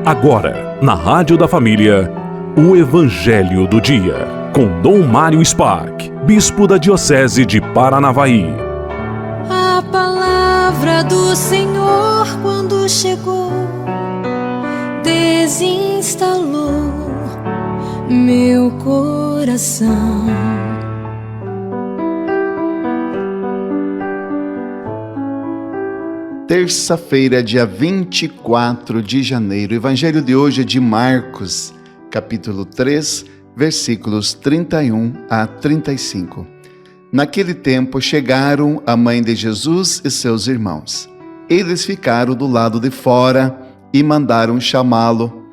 Agora, na Rádio da Família, o Evangelho do Dia, com Dom Mário Spark, Bispo da Diocese de Paranavaí. A palavra do Senhor, quando chegou, desinstalou meu coração. Terça-feira, dia 24 de janeiro. O evangelho de hoje é de Marcos, capítulo 3, versículos 31 a 35. Naquele tempo chegaram a mãe de Jesus e seus irmãos. Eles ficaram do lado de fora e mandaram chamá-lo.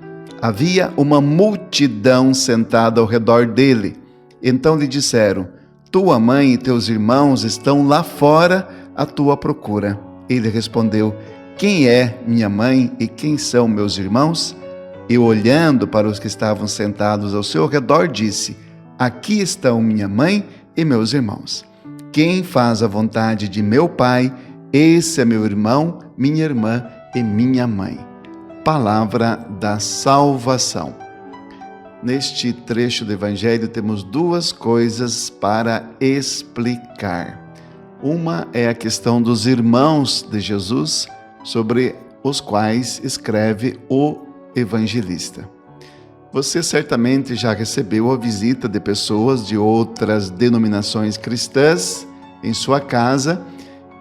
Havia uma multidão sentada ao redor dele. Então lhe disseram: tua mãe e teus irmãos estão lá fora à tua procura. Ele respondeu: quem é minha mãe e quem são meus irmãos? E olhando para os que estavam sentados ao seu redor, disse: aqui estão minha mãe e meus irmãos. Quem faz a vontade de meu Pai, esse é meu irmão, minha irmã e minha mãe. Palavra da salvação. Neste trecho do Evangelho temos duas coisas para explicar. Uma é a questão dos irmãos de Jesus, sobre os quais escreve o evangelista. Você certamente já recebeu a visita de pessoas de outras denominações cristãs em sua casa,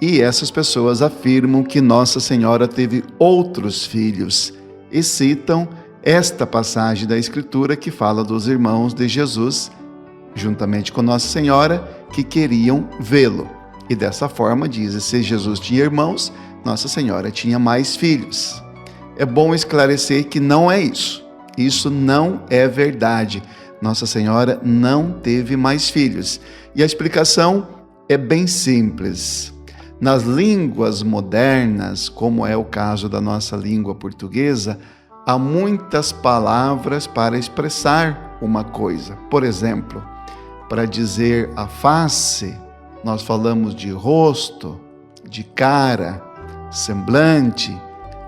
e essas pessoas afirmam que Nossa Senhora teve outros filhos e citam esta passagem da Escritura que fala dos irmãos de Jesus, juntamente com Nossa Senhora, que queriam vê-lo. E dessa forma, diz, se Jesus tinha irmãos, Nossa Senhora tinha mais filhos. É bom esclarecer que não é isso. Isso não é verdade. Nossa Senhora não teve mais filhos. E a explicação é bem simples. Nas línguas modernas, como é o caso da nossa língua portuguesa, há muitas palavras para expressar uma coisa. Por exemplo, para dizer a face, nós falamos de rosto, de cara, semblante,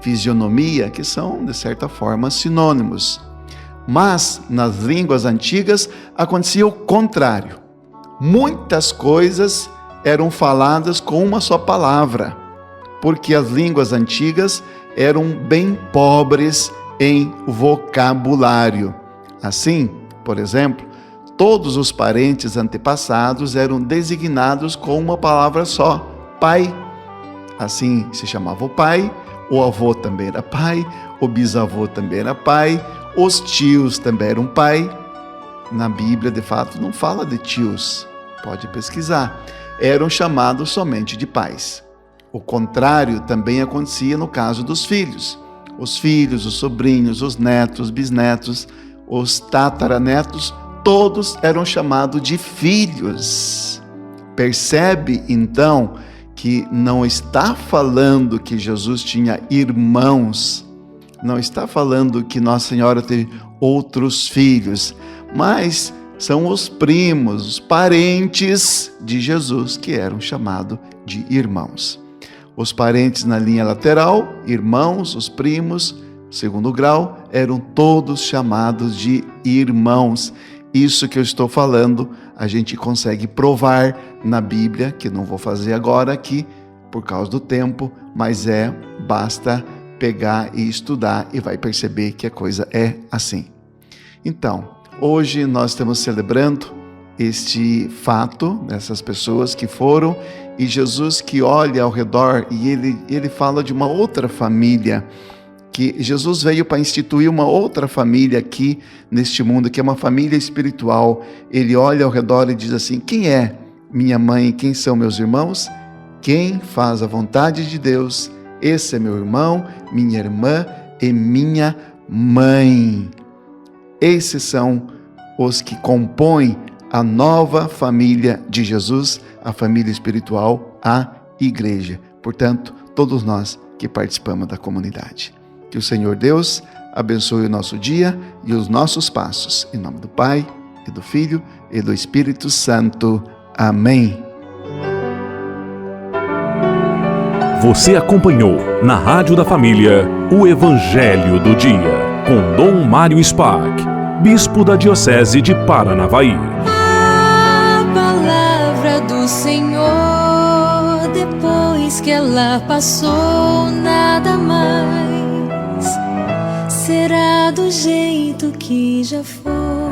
fisionomia, que são, de certa forma, sinônimos. Mas, nas línguas antigas, acontecia o contrário. Muitas coisas eram faladas com uma só palavra, porque as línguas antigas eram bem pobres em vocabulário. Assim, por exemplo, todos os parentes antepassados eram designados com uma palavra só: pai. Assim se chamava o pai, o avô também era pai, o bisavô também era pai, os tios também eram pai. Na Bíblia, de fato, não fala de tios, pode pesquisar. Eram chamados somente de pais. O contrário também acontecia no caso dos filhos. Os filhos, os sobrinhos, os netos, bisnetos, os tataranetos, todos eram chamados de filhos. Percebe, então, que não está falando que Jesus tinha irmãos, não está falando que Nossa Senhora teve outros filhos, mas são os primos, os parentes de Jesus que eram chamados de irmãos. Os parentes na linha lateral, irmãos, os primos, segundo grau, eram todos chamados de irmãos. Isso que eu estou falando, a gente consegue provar na Bíblia, que não vou fazer agora aqui, por causa do tempo, mas basta pegar e estudar e vai perceber que a coisa é assim. Então, hoje nós estamos celebrando este fato dessas pessoas que foram, e Jesus que olha ao redor e ele fala de uma outra família, que Jesus veio para instituir uma outra família aqui neste mundo, que é uma família espiritual. Ele olha ao redor e diz assim: quem é minha mãe e quem são meus irmãos? Quem faz a vontade de Deus, esse é meu irmão, minha irmã e minha mãe. Esses são os que compõem a nova família de Jesus, a família espiritual, a igreja. Portanto, todos nós que participamos da comunidade. Que o Senhor Deus abençoe o nosso dia e os nossos passos. Em nome do Pai, e do Filho, e do Espírito Santo. Amém. Você acompanhou na Rádio da Família o Evangelho do Dia. com Dom Mário Spark, bispo da Diocese de Paranavaí. A palavra do Senhor, depois que ela passou, nada mais será do jeito que já foi.